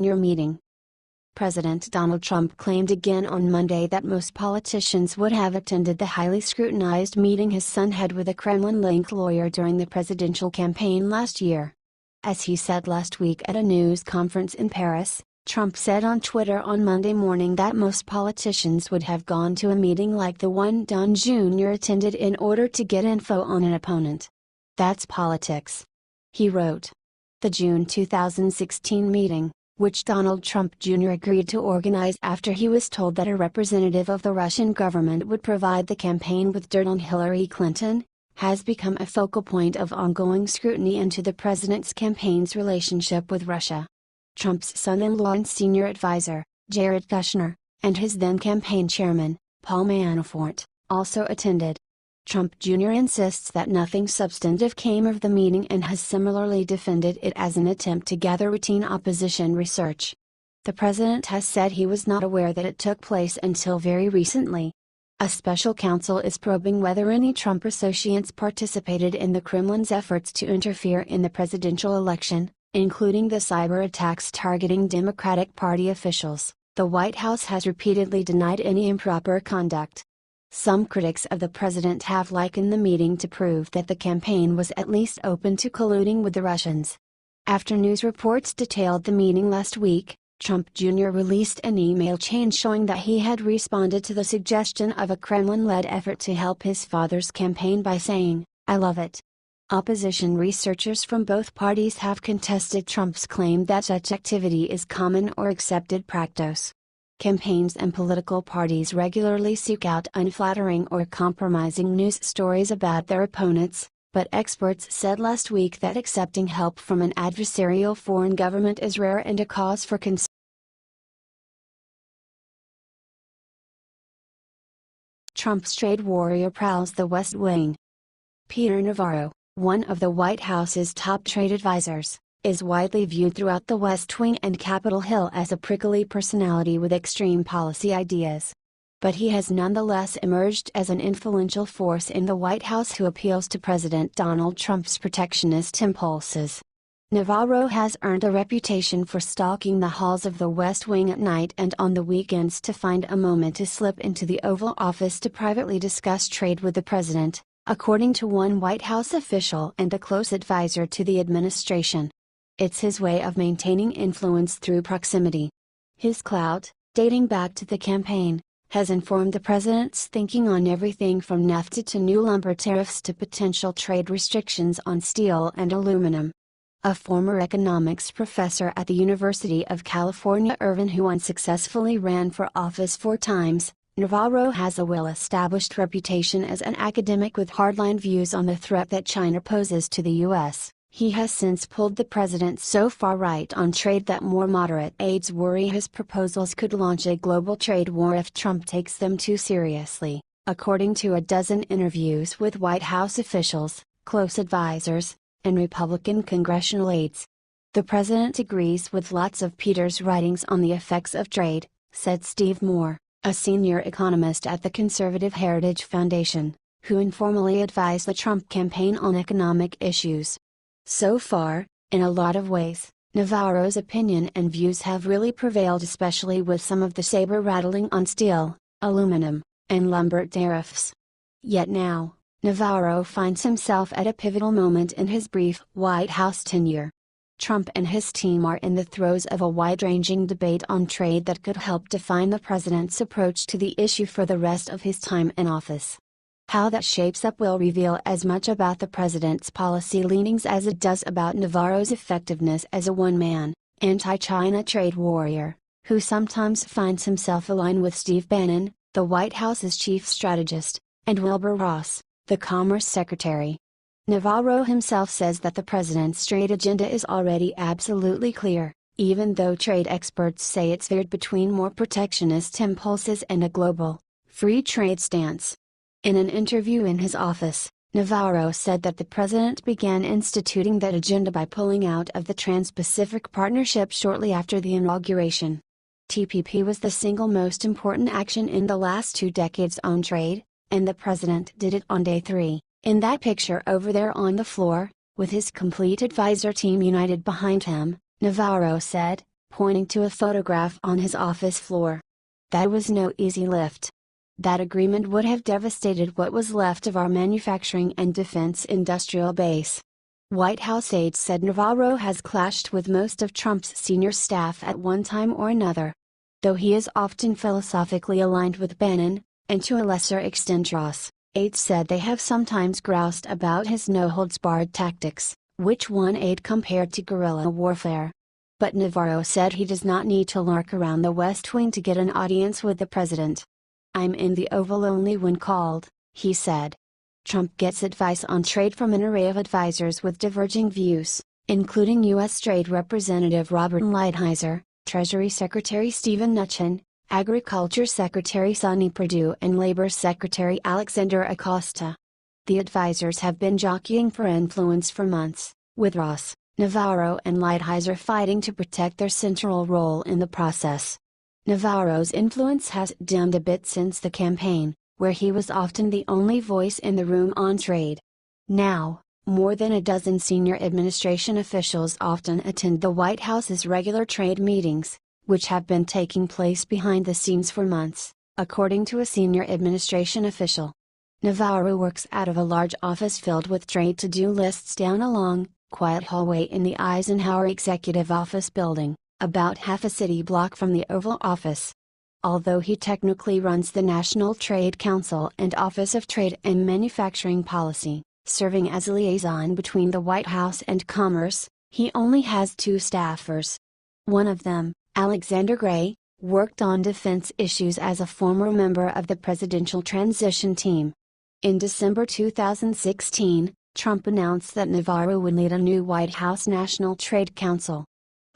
meeting. President Donald Trump claimed again on Monday that most politicians would have attended the highly scrutinized meeting his son had with a Kremlin-linked lawyer during the presidential campaign last year. As he said last week at a news conference in Paris, Trump said on Twitter on Monday morning that most politicians would have gone to a meeting like the one Don Jr. attended in order to get info on an opponent. "That's politics," he wrote. The June 2016 meeting, which Donald Trump Jr. agreed to organize after he was told that a representative of the Russian government would provide the campaign with dirt on Hillary Clinton, has become a focal point of ongoing scrutiny into the president's campaign's relationship with Russia. Trump's son-in-law and senior advisor, Jared Kushner, and his then-campaign chairman, Paul Manafort, also attended. Trump Jr. insists that nothing substantive came of the meeting and has similarly defended it as an attempt to gather routine opposition research. The president has said he was not aware that it took place until very recently. A special counsel is probing whether any Trump associates participated in the Kremlin's efforts to interfere in the presidential election, including the cyber attacks targeting Democratic Party officials. The White House has repeatedly denied any improper conduct. Some critics of the president have likened the meeting to prove that the campaign was at least open to colluding with the Russians. After news reports detailed the meeting last week, Trump Jr. released an email chain showing that he had responded to the suggestion of a Kremlin-led effort to help his father's campaign by saying, "I love it." Opposition researchers from both parties have contested Trump's claim that such activity is common or accepted practice. Campaigns and political parties regularly seek out unflattering or compromising news stories about their opponents, but experts said last week that accepting help from an adversarial foreign government is rare and a cause for concern. Trump's trade warrior prowls the West Wing. Peter Navarro, one of the White House's top trade advisors, is widely viewed throughout the West Wing and Capitol Hill as a prickly personality with extreme policy ideas. But he has nonetheless emerged as an influential force in the White House who appeals to President Donald Trump's protectionist impulses. Navarro has earned a reputation for stalking the halls of the West Wing at night and on the weekends to find a moment to slip into the Oval Office to privately discuss trade with the president, according to one White House official and a close advisor to the administration. It's his way of maintaining influence through proximity. His clout, dating back to the campaign, has informed the president's thinking on everything from NAFTA to new lumber tariffs to potential trade restrictions on steel and aluminum. A former economics professor at the University of California, Irvine, who unsuccessfully ran for office 4 times, Navarro has a well-established reputation as an academic with hardline views on the threat that China poses to the U.S. He has since pulled the president so far right on trade that more moderate aides worry his proposals could launch a global trade war if Trump takes them too seriously, according to a dozen interviews with White House officials, close advisors, and Republican congressional aides. The president agrees with lots of Peter's writings on the effects of trade, said Steve Moore, a senior economist at the Conservative Heritage Foundation, who informally advised the Trump campaign on economic issues. So far, in a lot of ways, Navarro's opinion and views have really prevailed, especially with some of the saber-rattling on steel, aluminum, and lumber tariffs. Yet now, Navarro finds himself at a pivotal moment in his brief White House tenure. Trump and his team are in the throes of a wide-ranging debate on trade that could help define the president's approach to the issue for the rest of his time in office. How that shapes up will reveal as much about the president's policy leanings as it does about Navarro's effectiveness as a one-man, anti-China trade warrior, who sometimes finds himself aligned with Steve Bannon, the White House's chief strategist, and Wilbur Ross, the Commerce Secretary. Navarro himself says that the president's trade agenda is already absolutely clear, even though trade experts say it's veered between more protectionist impulses and a global, free trade stance. In an interview in his office, Navarro said that the president began instituting that agenda by pulling out of the Trans-Pacific Partnership shortly after the inauguration. TPP was the single most important action in the last 2 decades on trade, and the president did it on day 3, in that picture over there on the floor, with his complete advisor team united behind him, Navarro said. pointing to a photograph on his office floor. That was no easy lift. That agreement would have devastated what was left of our manufacturing and defense industrial base. White House aides said Navarro has clashed with most of Trump's senior staff at one time or another. Though he is often philosophically aligned with Bannon, and to a lesser extent Ross, aides said they have sometimes groused about his no-holds-barred tactics, which one aide compared to guerrilla warfare. But Navarro said he does not need to lurk around the West Wing to get an audience with the president. "I'm in the Oval only when called," he said. Trump gets advice on trade from an array of advisors with diverging views, including U.S. Trade Representative Robert Lighthizer, Treasury Secretary Stephen Mnuchin, Agriculture Secretary Sonny Perdue and Labor Secretary Alexander Acosta. The advisors have been jockeying for influence for months, with Ross, Navarro and Lighthizer fighting to protect their central role in the process. Navarro's influence has dimmed a bit since the campaign, where he was often the only voice in the room on trade. Now, more than a dozen senior administration officials often attend the White House's regular trade meetings, which have been taking place behind the scenes for months, according to a senior administration official. Navarro works out of a large office filled with trade to-do lists down a long, quiet hallway in the Eisenhower Executive Office building, about half a city block from the Oval Office. Although he technically runs the National Trade Council and Office of Trade and Manufacturing Policy, serving as a liaison between the White House and Commerce, he only has two staffers. One of them, Alexander Gray, worked on defense issues as a former member of the presidential transition team. In December 2016, Trump announced that Navarro would lead a new White House National Trade Council.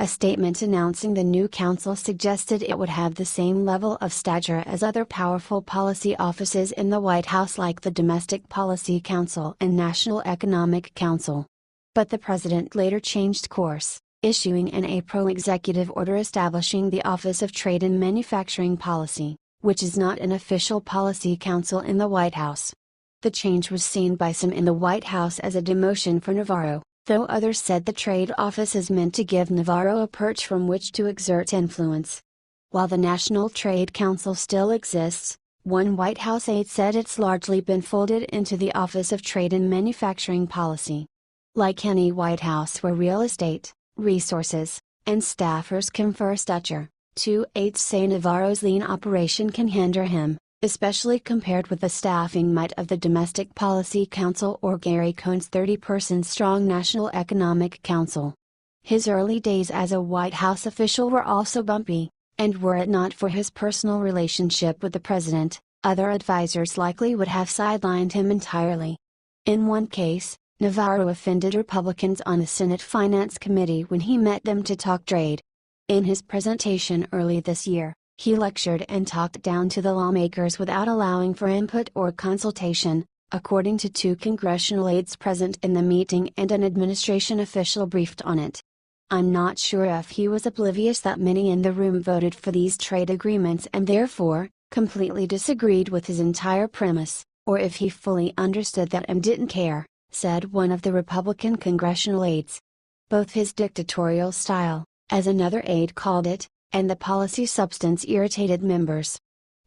A statement announcing the new council suggested it would have the same level of stature as other powerful policy offices in the White House like the Domestic Policy Council and National Economic Council. But the president later changed course, issuing an April executive order establishing the Office of Trade and Manufacturing Policy, which is not an official policy council in the White House. The change was seen by some in the White House as a demotion for Navarro, though others said the trade office is meant to give Navarro a perch from which to exert influence. While the National Trade Council still exists, one White House aide said it's largely been folded into the Office of Trade and Manufacturing Policy. Like any White House where real estate, resources, and staffers confer stature, two aides say Navarro's lean operation can hinder him, especially compared with the staffing might of the Domestic Policy Council or Gary Cohn's 30-person strong National Economic Council. His early days as a White House official were also bumpy, and were it not for his personal relationship with the president, other advisors likely would have sidelined him entirely. In one case, Navarro offended Republicans on the Senate Finance Committee when he met them to talk trade. In his presentation early this year, he lectured and talked down to the lawmakers without allowing for input or consultation, according to two congressional aides present in the meeting and an administration official briefed on it. I'm not sure if he was oblivious that many in the room voted for these trade agreements and therefore, completely disagreed with his entire premise, or if he fully understood that and didn't care, said one of the Republican congressional aides. Both his dictatorial style, as another aide called it, and the policy substance irritated members.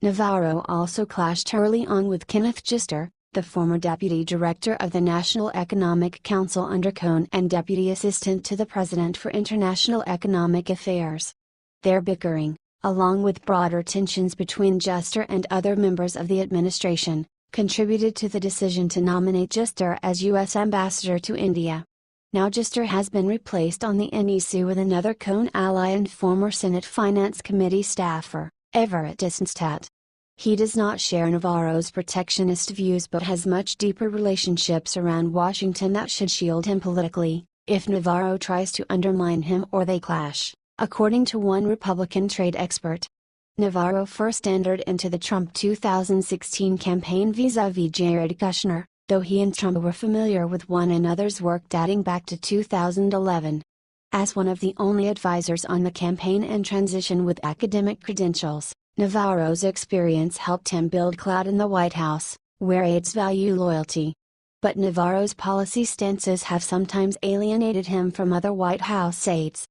Navarro also clashed early on with Kenneth Gister, the former deputy director of the National Economic Council under Cohn and deputy assistant to the president for international economic affairs. Their bickering, along with broader tensions between Gister and other members of the administration, contributed to the decision to nominate Gister as U.S. ambassador to India. Now Gister has been replaced on the NEC with another Cohn ally and former Senate Finance Committee staffer, Everett Disenstadt. He does not share Navarro's protectionist views but has much deeper relationships around Washington that should shield him politically, if Navarro tries to undermine him or they clash, according to one Republican trade expert. Navarro first entered into the Trump 2016 campaign vis-à-vis Jared Kushner, though he and Trump were familiar with one another's work dating back to 2011. As one of the only advisors on the campaign and transition with academic credentials, Navarro's experience helped him build clout in the White House, where aides value loyalty. But Navarro's policy stances have sometimes alienated him from other White House aides.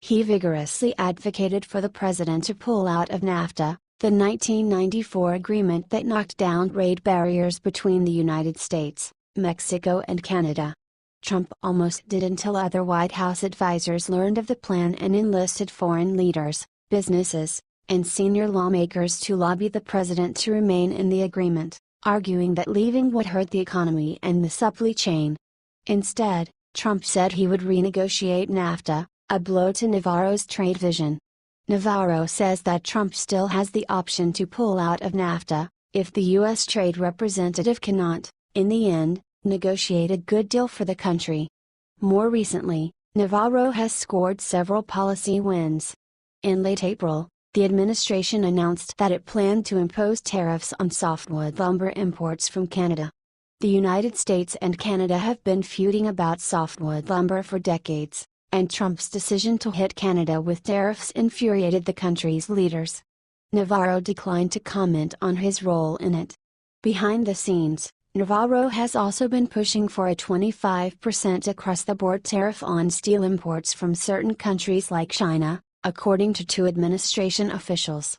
He vigorously advocated for the president to pull out of NAFTA, the 1994 agreement that knocked down trade barriers between the United States, Mexico and Canada. Trump almost did until other White House advisors learned of the plan and enlisted foreign leaders, businesses, and senior lawmakers to lobby the president to remain in the agreement, arguing that leaving would hurt the economy and the supply chain. Instead, Trump said he would renegotiate NAFTA, a blow to Navarro's trade vision. Navarro says that Trump still has the option to pull out of NAFTA, if the U.S. trade representative cannot, in the end, negotiate a good deal for the country. More recently, Navarro has scored several policy wins. In late April, the administration announced that it planned to impose tariffs on softwood lumber imports from Canada. The United States and Canada have been feuding about softwood lumber for decades, and Trump's decision to hit Canada with tariffs infuriated the country's leaders. Navarro declined to comment on his role in it. Behind the scenes, Navarro has also been pushing for a 25% across-the-board tariff on steel imports from certain countries like China, according to two administration officials.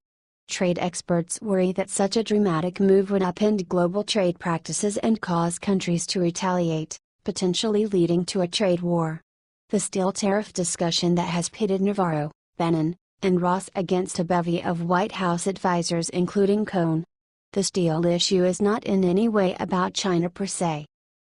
Trade experts worry that such a dramatic move would upend global trade practices and cause countries to retaliate, potentially leading to a trade war. The steel tariff discussion that has pitted Navarro, Bannon, and Ross against a bevy of White House advisors including Cohn. The steel issue is not in any way about China per se.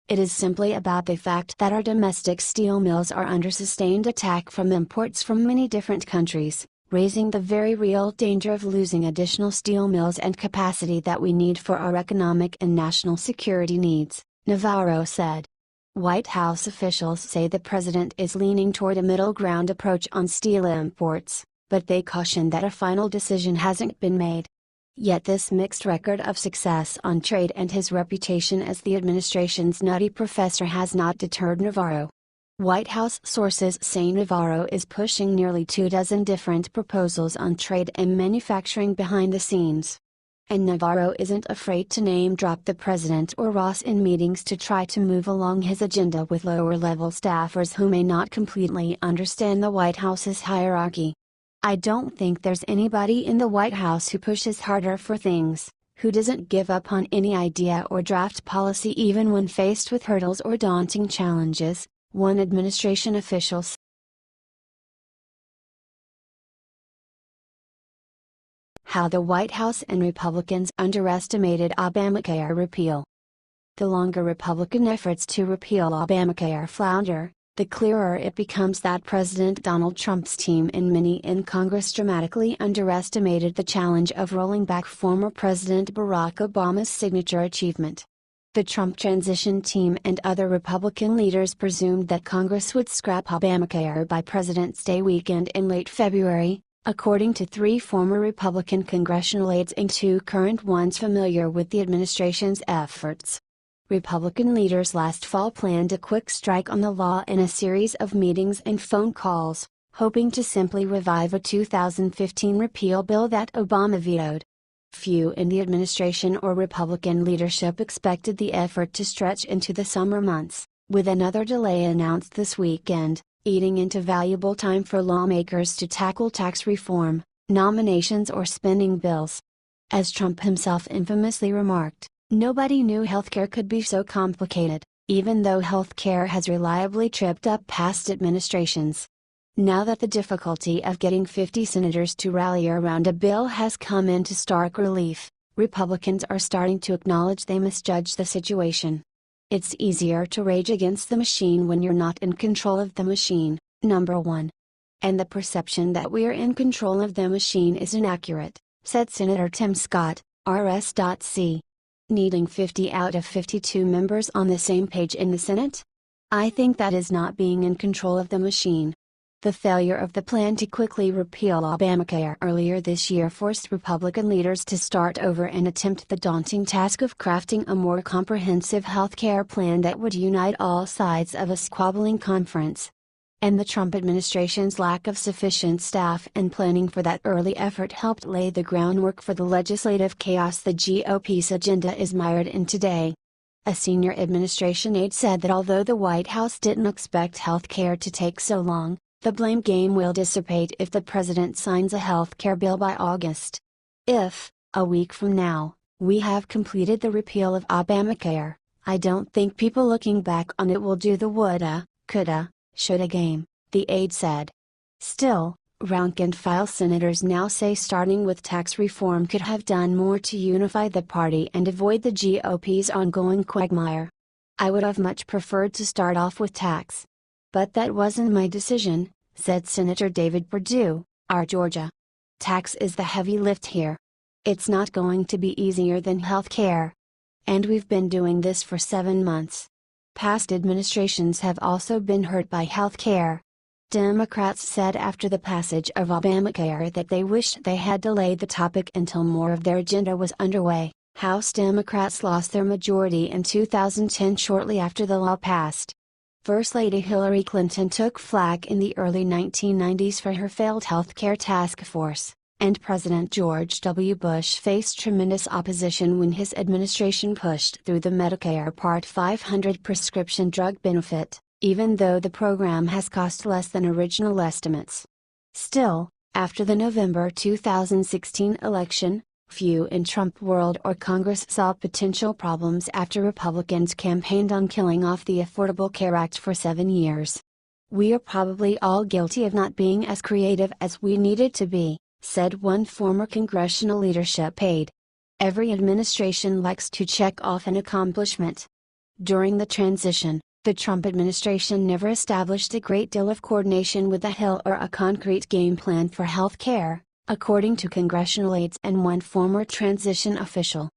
It is simply about the fact that our domestic steel mills are under sustained attack from imports from many different countries, raising the very real danger of losing additional steel mills and capacity that we need for our economic and national security needs, Navarro said. White House officials say the president is leaning toward a middle ground approach on steel imports, but they caution that a final decision hasn't been made. Yet this mixed record of success on trade and his reputation as the administration's nutty professor has not deterred Navarro. White House sources say Navarro is pushing nearly 24 different proposals on trade and manufacturing behind the scenes. And Navarro isn't afraid to name-drop the president or Ross in meetings to try to move along his agenda with lower-level staffers who may not completely understand the White House's hierarchy. I don't think there's anybody in the White House who pushes harder for things, who doesn't give up on any idea or draft policy even when faced with hurdles or daunting challenges, one administration official said. How the White House and Republicans underestimated Obamacare repeal. The longer Republican efforts to repeal Obamacare flounder, the clearer it becomes that President Donald Trump's team and many in Congress dramatically underestimated the challenge of rolling back former President Barack Obama's signature achievement. The Trump transition team and other Republican leaders presumed that Congress would scrap Obamacare by President's Day weekend in late February, according to 3 former Republican congressional aides and 2 current ones familiar with the administration's efforts. Republican leaders last fall planned a quick strike on the law in a series of meetings and phone calls, hoping to simply revive a 2015 repeal bill that Obama vetoed. Few in the administration or Republican leadership expected the effort to stretch into the summer months, with another delay announced this weekend, eating into valuable time for lawmakers to tackle tax reform, nominations or spending bills. As Trump himself infamously remarked, nobody knew healthcare could be so complicated, even though healthcare has reliably tripped up past administrations. Now that the difficulty of getting 50 senators to rally around a bill has come into stark relief, Republicans are starting to acknowledge they misjudged the situation. It's easier to rage against the machine when you're not in control of the machine, number one. And the perception that we're in control of the machine is inaccurate, said Senator Tim Scott, Rs.C. Needing 50 out of 52 members on the same page in the Senate? I think that is not being in control of the machine. The failure of the plan to quickly repeal Obamacare earlier this year forced Republican leaders to start over and attempt the daunting task of crafting a more comprehensive health care plan that would unite all sides of a squabbling conference. And the Trump administration's lack of sufficient staff and planning for that early effort helped lay the groundwork for the legislative chaos the GOP's agenda is mired in today. A senior administration aide said that although the White House didn't expect health care to take so long, The blame game will dissipate if the president signs a health care bill by August. If, a week from now, we have completed the repeal of Obamacare, I don't think people looking back on it will do the woulda, coulda, shoulda game, the aide said. Still, rank-and-file senators now say starting with tax reform could have done more to unify the party and avoid the GOP's ongoing quagmire. I would have much preferred to start off with tax. But that wasn't my decision, said Senator David Perdue, R. Georgia. Tax is the heavy lift here. It's not going to be easier than health care. And we've been doing this for 7 months. Past administrations have also been hurt by health care. Democrats said after the passage of Obamacare that they wished they had delayed the topic until more of their agenda was underway. House Democrats lost their majority in 2010 shortly after the law passed. First Lady Hillary Clinton took flak in the early 1990s for her failed health care task force, and President George W. Bush faced tremendous opposition when his administration pushed through the Medicare Part 500 prescription drug benefit, even though the program has cost less than original estimates. Still, after the November 2016 election, few in Trump world or Congress saw potential problems after Republicans campaigned on killing off the Affordable Care Act for 7 years. We are probably all guilty of not being as creative as we needed to be, said one former congressional leadership aide. Every administration likes to check off an accomplishment. During the transition, the Trump administration never established a great deal of coordination with the Hill or a concrete game plan for health care, according to congressional aides and one former transition official.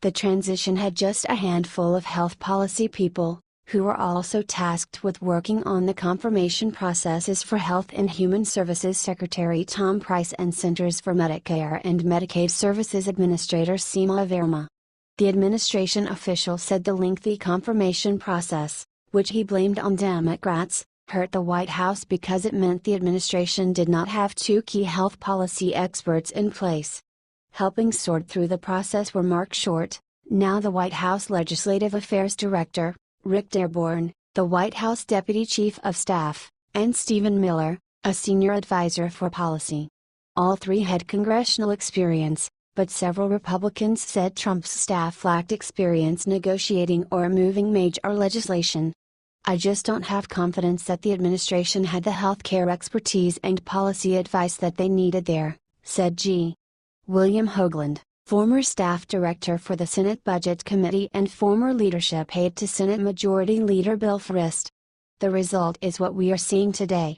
The transition had just a handful of health policy people, who were also tasked with working on the confirmation processes for Health and Human Services Secretary Tom Price and Centers for Medicare and Medicaid Services Administrator Seema Verma. The administration official said the lengthy confirmation process, which he blamed on Democrats, hurt the White House because it meant the administration did not have 2 key health policy experts in place. Helping sort through the process were Mark Short, now the White House Legislative Affairs Director, Rick Dearborn, the White House Deputy Chief of Staff, and Stephen Miller, a senior advisor for policy. All 3 had congressional experience, but several Republicans said Trump's staff lacked experience negotiating or moving major legislation. I just don't have confidence that the administration had the healthcare expertise and policy advice that they needed there, said G. William Hoagland, former staff director for the Senate Budget Committee and former leadership aide to Senate Majority Leader Bill Frist. The result is what we are seeing today.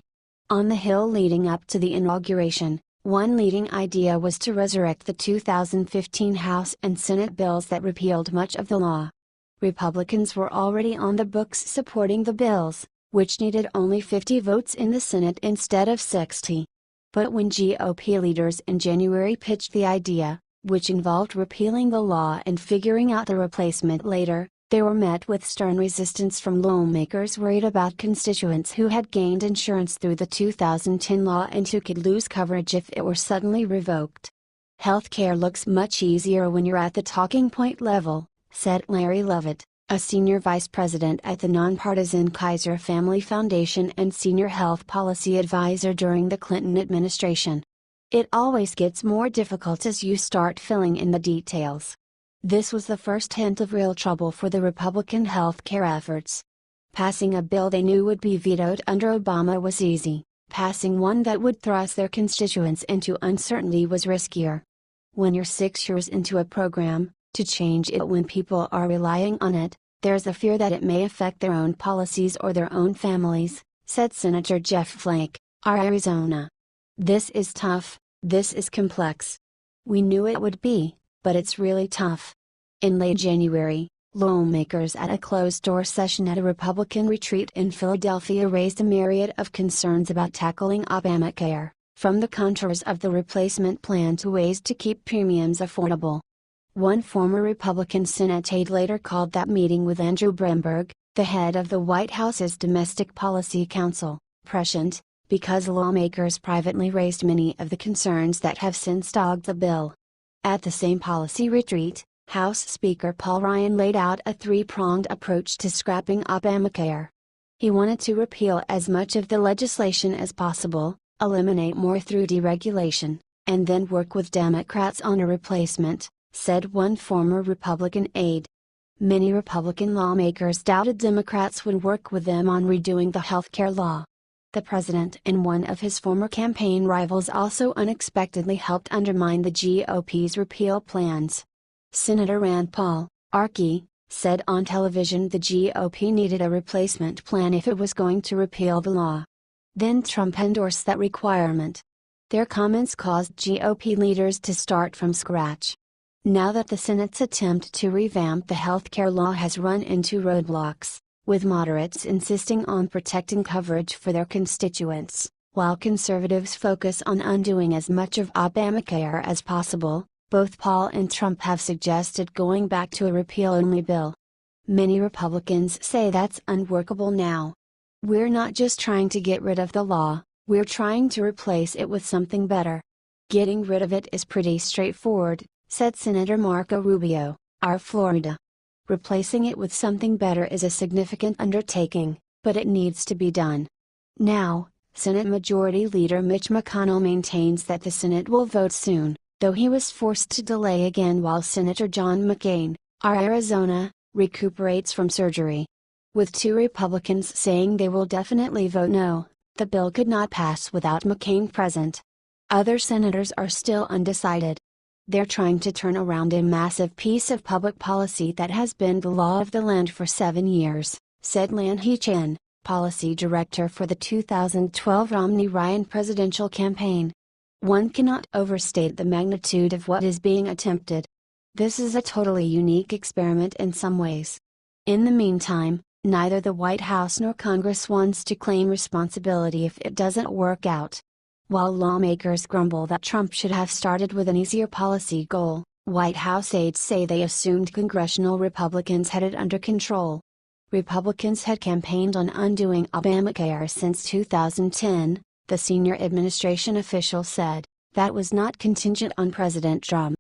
On the Hill leading up to the inauguration, one leading idea was to resurrect the 2015 House and Senate bills that repealed much of the law. Republicans were already on the books supporting the bills, which needed only 50 votes in the Senate instead of 60. But when GOP leaders in January pitched the idea, which involved repealing the law and figuring out the replacement later, they were met with stern resistance from lawmakers worried about constituents who had gained insurance through the 2010 law and who could lose coverage if it were suddenly revoked. Healthcare looks much easier when you're at the talking point level, said Larry Lovett, a senior vice president at the nonpartisan Kaiser Family Foundation and senior health policy advisor during the Clinton administration. It always gets more difficult as you start filling in the details. This was the first hint of real trouble for the Republican health care efforts. Passing a bill they knew would be vetoed under Obama was easy, passing one that would thrust their constituents into uncertainty was riskier. When you're 6 years into a program, to change it when people are relying on it, there's a fear that it may affect their own policies or their own families, said Senator Jeff Flake, R. Arizona. This is tough, this is complex. We knew it would be, but it's really tough. In late January, lawmakers at a closed-door session at a Republican retreat in Philadelphia raised a myriad of concerns about tackling Obamacare, from the contours of the replacement plan to ways to keep premiums affordable. One former Republican Senate aide later called that meeting with Andrew Bremberg, the head of the White House's Domestic Policy Council, prescient, because lawmakers privately raised many of the concerns that have since dogged the bill. At the same policy retreat, House Speaker Paul Ryan laid out a 3-pronged approach to scrapping Obamacare. He wanted to repeal as much of the legislation as possible, eliminate more through deregulation, and then work with Democrats on a replacement, said one former Republican aide. Many Republican lawmakers doubted Democrats would work with them on redoing the healthcare law. The president and one of his former campaign rivals also unexpectedly helped undermine the GOP's repeal plans. Senator Rand Paul, RK, said on television the GOP needed a replacement plan if it was going to repeal the law. Then Trump endorsed that requirement. Their comments caused GOP leaders to start from scratch. Now that the Senate's attempt to revamp the healthcare law has run into roadblocks, with moderates insisting on protecting coverage for their constituents, while conservatives focus on undoing as much of Obamacare as possible, both Paul and Trump have suggested going back to a repeal-only bill. Many Republicans say that's unworkable now. We're not just trying to get rid of the law, we're trying to replace it with something better. Getting rid of it is pretty straightforward, said Senator Marco Rubio, R. Florida. Replacing it with something better is a significant undertaking, but it needs to be done. Now, Senate Majority Leader Mitch McConnell maintains that the Senate will vote soon, though he was forced to delay again while Senator John McCain, R. Arizona, recuperates from surgery. With two Republicans saying they will definitely vote no, the bill could not pass without McCain present. Other senators are still undecided. They're trying to turn around a massive piece of public policy that has been the law of the land for 7 years, said Lan-Hee Chen, policy director for the 2012 Romney-Ryan presidential campaign. One cannot overstate the magnitude of what is being attempted. This is a totally unique experiment in some ways. In the meantime, neither the White House nor Congress wants to claim responsibility if it doesn't work out. While lawmakers grumble that Trump should have started with an easier policy goal, White House aides say they assumed congressional Republicans had it under control. Republicans had campaigned on undoing Obamacare since 2010, the senior administration official said. That was not contingent on President Trump.